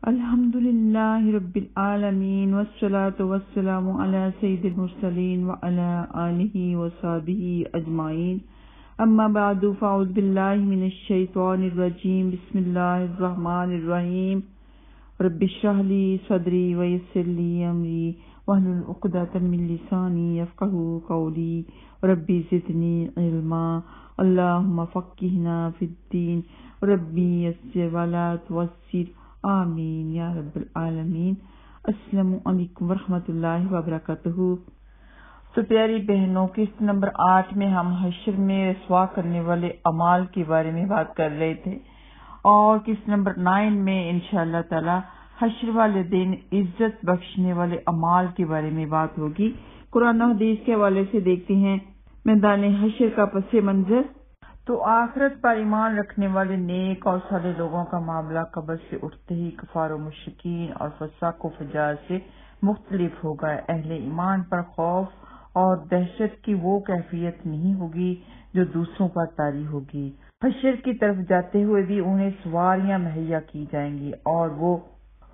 الحمدللہ رب العالمین والصلاة والسلام علی سید المرسلین وعلی آلہ وصحبہ اجمعین اما بعد فاعوذ باللہ من الشیطان الرجیم بسم اللہ الرحمن الرحیم رب اشرح لی صدری ویسر لی امری واحلل عقدۃ من لسانی یفقہوا قولی رب زدنی علما اللہم فقہنا فی الدین ربی یسر ولا تعسر آمین یا رب العالمین۔ السلام علیکم ورحمۃ اللہ وبرکاتہ۔ تو پیاری بہنوں، قسط نمبر 8 میں ہم حشر میں رسوا کرنے والے اعمال کے بارے میں بات کر رہے تھے، اور قسط نمبر 9 میں انشاءاللہ تعالی حشر والے دن عزت بخشنے والے اعمال کے بارے میں بات ہوگی۔ قرآن و حدیث کے حوالے سے دیکھتے ہیں میدان حشر کا پس منظر۔ تو آخرت پر ایمان رکھنے والے نیک اور صالح لوگوں کا معاملہ قبر سے اٹھتے ہی کفار و مشرکین اور فساق و فجار سے مختلف ہوگا۔ اہل ایمان پر خوف اور دہشت کی وہ کیفیت نہیں ہوگی جو دوسروں پر طاری ہوگی۔ حشر کی طرف جاتے ہوئے بھی انہیں سواریاں مہیا کی جائیں گی، اور وہ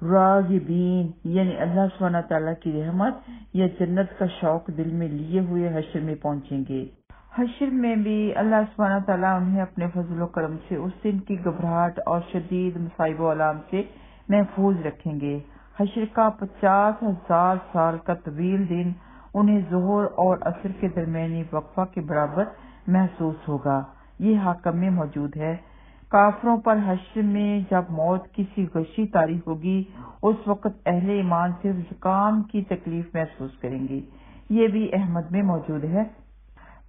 راغبین یعنی اللہ سبحانہ تعالیٰ کی رحمت یا جنت کا شوق دل میں لیے ہوئے حشر میں پہنچیں گے۔ حشر میں بھی اللہ سبحانہ تعالیٰ انہیں اپنے فضل و کرم سے اس دن کی گھبراہٹ اور شدید مصائب و آلام سے محفوظ رکھیں گے۔ حشر کا 50,000 سال کا طویل دن انہیں ظہر اور عصر کے درمیانی وقفہ کے برابر محسوس ہوگا۔ یہ حاکم میں موجود ہے۔ کافروں پر حشر میں جب موت کی سی غشی طاری ہوگی، اس وقت اہل ایمان صرف زکام کی تکلیف محسوس کریں گے۔ یہ بھی احمد میں موجود ہے۔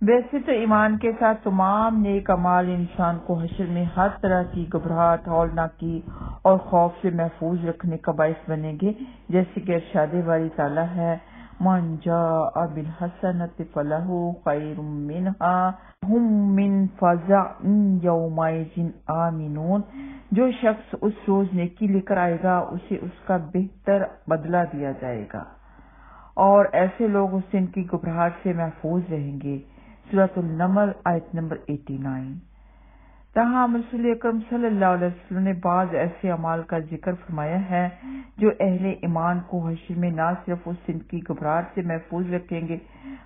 ویسے تو ایمان کے ساتھ تمام نیک اعمال انسان کو حشر میں ہر طرح کی گھبراہٹ، ہولناکی اور خوف سے محفوظ رکھنے کا باعث بنیں گے، جیسے کہ ارشاد باری تعالیٰ ہے، من جاء بالحسنۃ فلہ خیر منہا ہم من فزع یومئذ آمنون۔ جو شخص اس روز نیکی لے کر آئے گا، اسے اس کا بہتر بدلہ دیا جائے گا، اور ایسے لوگ اس دن کی گھبراہٹ سے محفوظ رہیں گے۔ سورۃ النمل آیت نمبر 89۔ تاہم رسول اکرم صلی اللہ علیہ وسلم نے بعض ایسے اعمال کا ذکر فرمایا ہے جو اہل ایمان کو حشر میں نہ صرف اس دن کی گھبراہٹ سے محفوظ رکھیں گے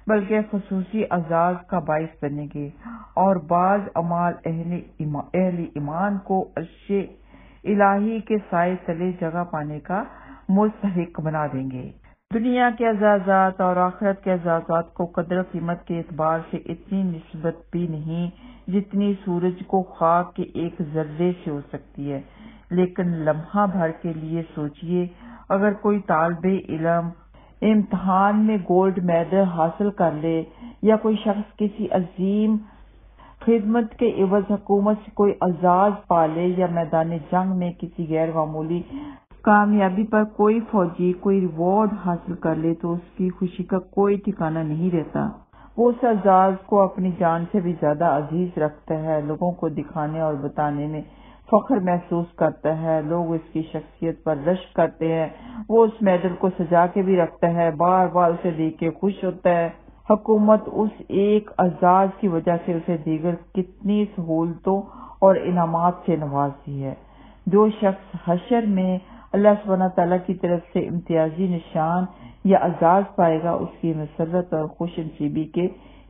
بلکہ خصوصی اعزاز کا باعث بنیں گے، اور بعض اعمال اہل ایمان کو عرش الہی کے سائے تلے جگہ پانے کا مستحق بنا دیں گے۔ دنیا کے اعزازات اور آخرت کے اعزازات کو قدر و قیمت کے اعتبار سے اتنی نسبت بھی نہیں جتنی سورج کو خاک کے ایک ذرے سے ہو سکتی ہے، لیکن لمحہ بھر کے لیے سوچئے، اگر کوئی طالب علم امتحان میں گولڈ میڈل حاصل کر لے، یا کوئی شخص کسی عظیم خدمت کے عوض حکومت سے کوئی اعزاز پا لے، یا میدان جنگ میں کسی غیر معمولی کامیابی پر کوئی فوجی کوئی ریوارڈ حاصل کر لے، تو اس کی خوشی کا کوئی ٹھکانہ نہیں رہتا۔ وہ اس اعزاز کو اپنی جان سے بھی زیادہ عزیز رکھتا ہے، لوگوں کو دکھانے اور بتانے میں فخر محسوس کرتا ہے، لوگ اس کی شخصیت پر رشک کرتے ہیں، وہ اس میڈل کو سجا کے بھی رکھتا ہے، بار بار اسے دیکھ کے خوش ہوتا ہے۔ حکومت اس ایک اعزاز کی وجہ سے اسے دیگر کتنی سہولتوں اور انعامات سے نوازتی ہے۔ جو شخص حشر میں اللہ سبحانہ تعالیٰ کی طرف سے امتیازی نشان یا اعزاز پائے گا، اس کی مسرت اور خوش نصیبی کے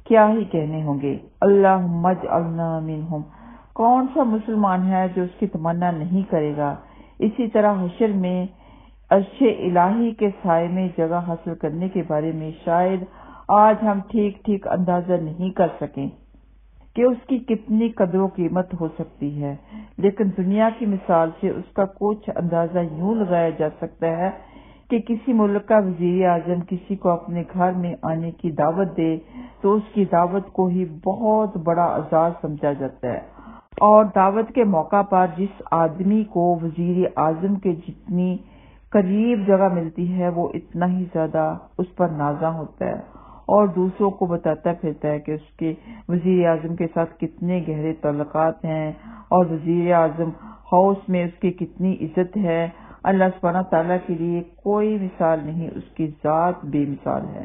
کیا ہی کہنے ہوں گے۔ اللہم اجعلنا منہم۔ کون سا مسلمان ہے جو اس کی تمنا نہیں کرے گا؟ اسی طرح حشر میں عرش الہی کے سائے میں جگہ حاصل کرنے کے بارے میں شاید آج ہم ٹھیک اندازہ نہیں کر سکیں کہ اس کی کتنی قدر و قیمت ہو سکتی ہے، لیکن دنیا کی مثال سے اس کا کچھ اندازہ یوں لگایا جا سکتا ہے کہ کسی ملک کا وزیر اعظم کسی کو اپنے گھر میں آنے کی دعوت دے تو اس کی دعوت کو ہی بہت بڑا اعزاز سمجھا جاتا ہے، اور دعوت کے موقع پر جس آدمی کو وزیر اعظم کے جتنی قریب جگہ ملتی ہے، وہ اتنا ہی زیادہ اس پر نازاں ہوتا ہے، اور دوسروں کو بتاتا پھرتا ہے کہ اس کے وزیر اعظم کے ساتھ کتنے گہرے تعلقات ہیں، اور وزیر اعظم ہاؤس میں اس کی کتنی عزت ہے۔ اللہ سبحانہ تعالیٰ کے لیے کوئی مثال نہیں، اس کی ذات بے مثال ہے،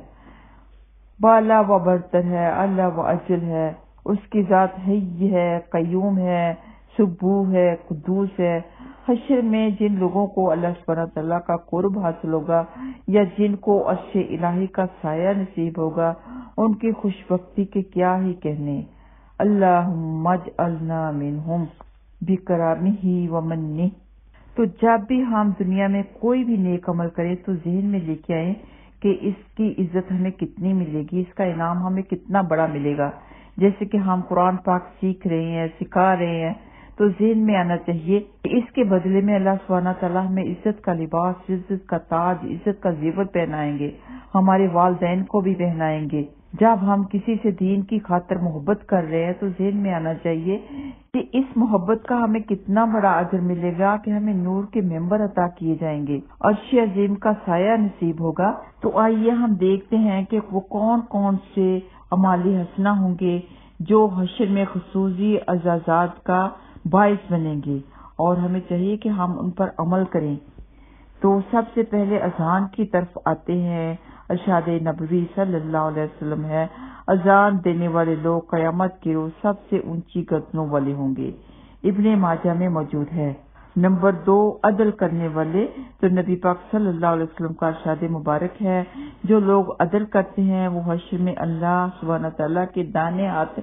بالا و برتر ہے، اللہ و اجل ہے، اس کی ذات حی ہے، قیوم ہے، سبوح ہے، قدوس ہے، حشر میں جن لوگوں کو اللہ سبحانہ تعالیٰ کا قرب حاصل ہوگا یا جن کو عرش الہی کا سایہ نصیب ہوگا ان کی خوش بختی کے کیا ہی کہنے۔ اللہم اجعلنا منہم بکرامہ ومنہ۔ تو جب بھی ہم دنیا میں کوئی بھی نیک عمل کریں تو ذہن میں لے کے آئیں کہ اس کی عزت ہمیں کتنی ملے گی، اس کا انعام ہمیں کتنا بڑا ملے گا۔ جیسے کہ ہم قرآن پاک سیکھ رہے ہیں، سکھا رہے ہیں، تو ذہن میں آنا چاہیے کہ اس کے بدلے میں اللہ سبحانہ تعالیٰ ہمیں عزت کا لباس، عزت کا تاج، عزت کا زیور پہنائیں گے، ہمارے والدین کو بھی پہنائیں گے۔ جب ہم کسی سے دین کی خاطر محبت کر رہے ہیں تو ذہن میں آنا چاہیے کہ اس محبت کا ہمیں کتنا بڑا اجر ملے گا کہ ہمیں نور کے ممبر عطا کیے جائیں گے، عرش عظیم کا سایہ نصیب ہوگا۔ تو آئیے ہم دیکھتے ہیں کہ وہ کون کون سے اعمال حسنہ ہوں گے جو حشر میں خصوصی اعزازات کا باعث بنیں گے، اور ہمیں چاہیے کہ ہم ان پر عمل کریں۔ تو سب سے پہلے اذان کی طرف آتے ہیں۔ ارشاد نبوی صلی اللہ علیہ وسلم ہے، اذان دینے والے لوگ قیامت کے روز سب سے اونچی گردنوں والے ہوں گے۔ ابن ماجہ میں موجود ہے۔ نمبر 2، عدل کرنے والے۔ تو نبی پاک صلی اللہ علیہ وسلم کا ارشاد مبارک ہے، جو لوگ عدل کرتے ہیں وہ حشر میں اللہ سبحانہ تعالیٰ کے دائیں ہاتھ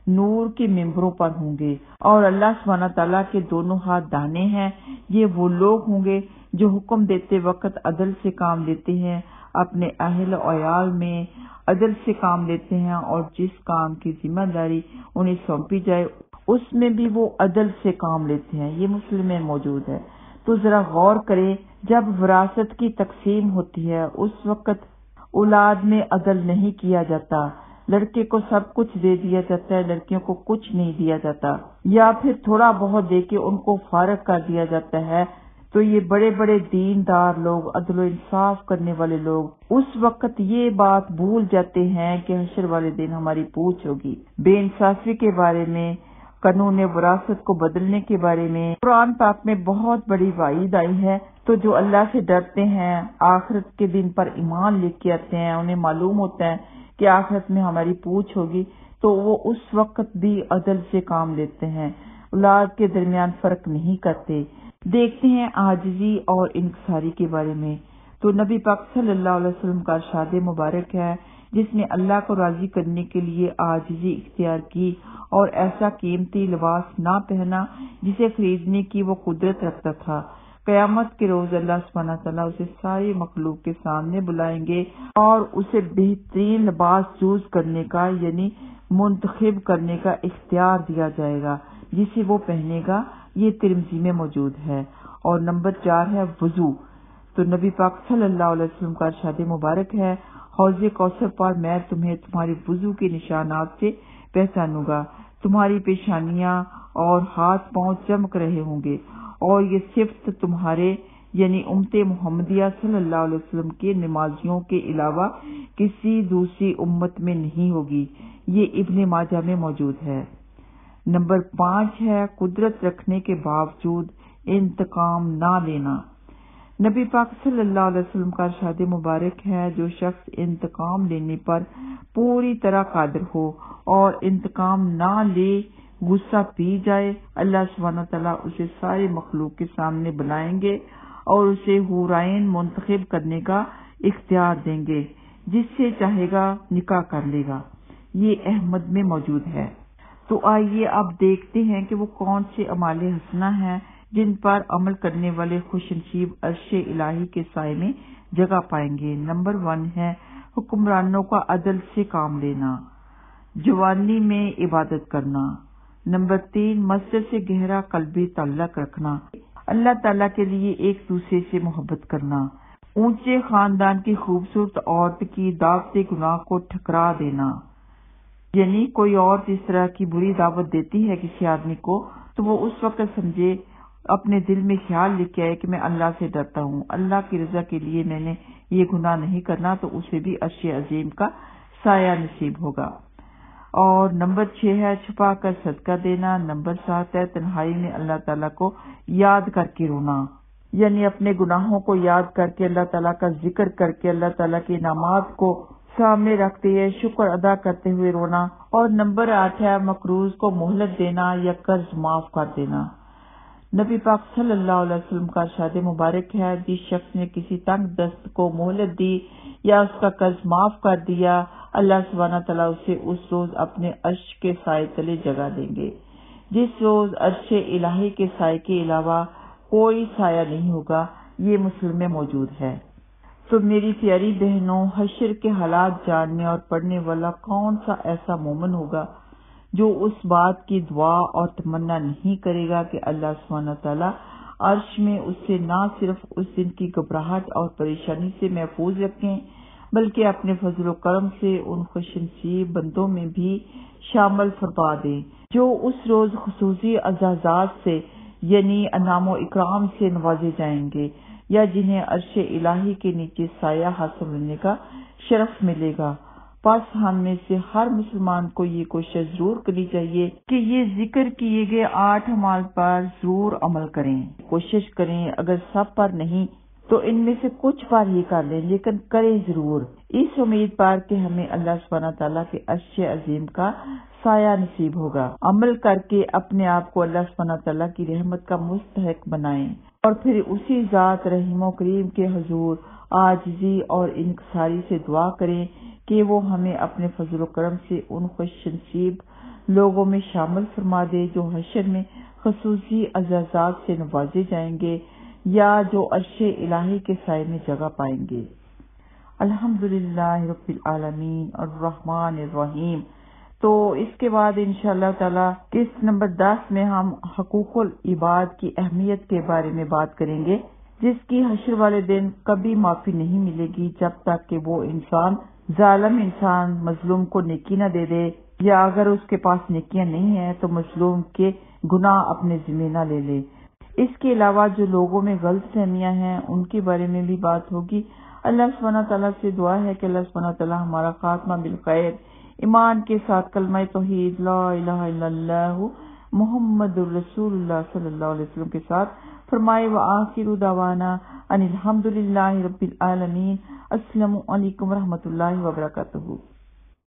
نور کے ممبروں پر ہوں گے، اور اللہ سبحانہ تعالیٰ کے دونوں ہاتھ دانے ہیں۔ یہ وہ لوگ ہوں گے جو حکم دیتے وقت عدل سے کام لیتے ہیں، اپنے اہل و عیال میں عدل سے کام لیتے ہیں، اور جس کام کی ذمہ داری انہیں سونپی جائے اس میں بھی وہ عدل سے کام لیتے ہیں۔ یہ مسلم میں موجود ہے۔ تو ذرا غور کریں، جب وراثت کی تقسیم ہوتی ہے اس وقت اولاد میں عدل نہیں کیا جاتا، لڑکے کو سب کچھ دے دیا جاتا ہے، لڑکیوں کو کچھ نہیں دیا جاتا، یا پھر تھوڑا بہت دے کے ان کو فارغ کر دیا جاتا ہے۔ تو یہ بڑے بڑے دیندار لوگ، عدل و انصاف کرنے والے لوگ اس وقت یہ بات بھول جاتے ہیں کہ حشر والے دن ہماری پوچھ ہوگی۔ بے انصافی کے بارے میں، قانون وراثت کو بدلنے کے بارے میں قرآن پاک میں بہت بڑی وعید آئی ہے۔ تو جو اللہ سے ڈرتے ہیں، آخرت کے دن پر ایمان لے کے آتے ہیں، انہیں معلوم ہوتا ہے کہ آخرت میں ہماری پوچھ ہوگی، تو وہ اس وقت بھی عدل سے کام لیتے ہیں، اولاد کے درمیان فرق نہیں کرتے۔ دیکھتے ہیں عاجزی اور انکساری کے بارے میں۔ تو نبی پاک صلی اللہ علیہ وسلم کا ارشاد مبارک ہے، جس نے اللہ کو راضی کرنے کے لیے عاجزی اختیار کی اور ایسا قیمتی لباس نہ پہنا جسے خریدنے کی وہ قدرت رکھتا تھا، قیامت کے روز اللہ سبحانہ تعالیٰ اسے ساری مخلوق کے سامنے بلائیں گے اور اسے بہترین لباس چوز کرنے کا یعنی منتخب کرنے کا اختیار دیا جائے گا، جسے وہ پہنے گا۔ یہ ترمذی میں موجود ہے۔ اور نمبر 4 ہے وضو۔ تو نبی پاک صلی اللہ علیہ وسلم کا ارشاد مبارک ہے، حوض کوثر پر میں تمہیں تمہارے وضو کے نشانات سے پہچانوں گا، تمہاری پیشانیاں اور ہاتھ پاؤں چمک رہے ہوں گے، اور یہ صفت تمہارے یعنی امت محمدیہ صلی اللہ علیہ وسلم کے نمازیوں کے علاوہ کسی دوسری امت میں نہیں ہوگی۔ یہ ابن ماجہ میں موجود ہے۔ نمبر 5 ہے قدرت رکھنے کے باوجود انتقام نہ لینا۔ نبی پاک صلی اللہ علیہ وسلم کا ارشاد مبارک ہے، جو شخص انتقام لینے پر پوری طرح قادر ہو اور انتقام نہ لے غصہ پی جائے، اللہ سبحانہ تعالیٰ اسے سارے مخلوق کے سامنے بلائیں گے اور اسے حورائن منتخب کرنے کا اختیار دیں گے، جس سے چاہے گا نکاح کر لے گا۔ یہ احمد میں موجود ہے۔ تو آئیے اب دیکھتے ہیں کہ وہ کون سے اعمال حسنہ ہیں جن پر عمل کرنے والے خوش نصیب عرش الہی کے سائے میں جگہ پائیں گے۔ نمبر 1 ہے حکمرانوں کا عدل سے کام لینا، جوانی میں عبادت کرنا۔ نمبر 3 مسجد سے گہرا قلبی تعلق رکھنا، اللہ تعالیٰ کے لیے ایک دوسرے سے محبت کرنا۔ اونچے خاندان کی خوبصورت عورت کی دعوت گناہ کو ٹھکرا دینا، یعنی کوئی عورت اس طرح کی بری دعوت دیتی ہے کسی آدمی کو تو وہ اس وقت سمجھے، اپنے دل میں خیال لے کے آئے کہ میں اللہ سے ڈرتا ہوں، اللہ کی رضا کے لیے میں نے یہ گناہ نہیں کرنا، تو اسے بھی عرش عظیم کا سایہ نصیب ہوگا۔ اور نمبر 6 ہے چھپا کر صدقہ دینا۔ نمبر 7 ہے تنہائی میں اللہ تعالیٰ کو یاد کر کے رونا، یعنی اپنے گناہوں کو یاد کر کے اللہ تعالیٰ کا ذکر کر کے اللہ تعالیٰ کے انعامات کو سامنے رکھتے ہوئے شکر ادا کرتے ہوئے رونا۔ اور نمبر 8 ہے مقروض کو مہلت دینا یا قرض معاف کر دینا۔ نبی پاک صلی اللہ علیہ وسلم کا ارشاد مبارک ہے، جس شخص نے کسی تنگ دست کو مہلت دی یا اس کا قرض معاف کر دیا، اللہ سبحانہ تعالیٰ اسے اس روز اپنے عرش کے سائے تلے جگہ دیں گے، جس روز عرش الہی کے سائے کے علاوہ کوئی سایہ نہیں ہوگا۔ یہ مسلم میں موجود ہے۔ تو میری پیاری بہنوں، حشر کے حالات جاننے اور پڑھنے والا کون سا ایسا مومن ہوگا جو اس بات کی دعا اور تمنا نہیں کرے گا کہ اللہ سبحانہ تعالیٰ عرش میں اسے نہ صرف اس دن کی گھبراہٹ اور پریشانی سے محفوظ رکھیں بلکہ اپنے فضل و کرم سے ان خوش نصیب بندوں میں بھی شامل فرما دیں جو اس روز خصوصی اعزازات سے یعنی انعام و اکرام سے نوازے جائیں گے، یا جنہیں عرش الہی کے نیچے سایہ حاصل ہونے کا شرف ملے گا۔ پس ہم میں سے ہر مسلمان کو یہ کوشش ضرور کرنی چاہیے کہ یہ ذکر کیے گئے 8 اعمال پر ضرور عمل کریں، کوشش کریں، اگر سب پر نہیں تو ان میں سے کچھ پر ہی کر لیں، لیکن کریں ضرور، اس امید پر کہ ہمیں اللہ سبحانہ تعالیٰ کے عرش عظیم کا سایہ نصیب ہوگا۔ عمل کر کے اپنے آپ کو اللہ سبحانہ تعالیٰ کی رحمت کا مستحق بنائیں اور پھر اسی ذات رحیم و کریم کے حضور عاجزی اور انکساری سے دعا کریں کہ وہ ہمیں اپنے فضل و کرم سے ان خوش نصیب لوگوں میں شامل فرما دے جو حشر میں خصوصی اعزازات سے نوازے جائیں گے یا جو عرش الہی کے سائے میں جگہ پائیں گے۔ الحمدللہ رب العالمین الرحمن الرحیم۔ تو اس کے بعد انشاءاللہ تعالی قسط نمبر 10 میں ہم حقوق العباد کی اہمیت کے بارے میں بات کریں گے، جس کی حشر والے دن کبھی معافی نہیں ملے گی جب تک کہ وہ ظالم انسان مظلوم کو نیکی نہ دے دے، یا اگر اس کے پاس نیکیاں نہیں ہیں تو مظلوم کے گناہ اپنے ذمہ نہ لے لے۔ اس کے علاوہ جو لوگوں میں غلط فہمیاں ہیں ان کے بارے میں بھی بات ہوگی۔ اللہ سبحانہ تعالیٰ سے دعا ہے کہ اللہ سبحانہ تعالیٰ ہمارا خاتمہ بالخیر، ایمان کے ساتھ کلمہ توحید لا الہ الا اللہ محمد الرسول اللہ صلی اللہ علیہ وسلم کے ساتھ فرمائے۔ وآخر دعوانا ان الحمدللہ رب العالمین۔ السلام علیکم ورحمۃ اللہ وبرکاتہ۔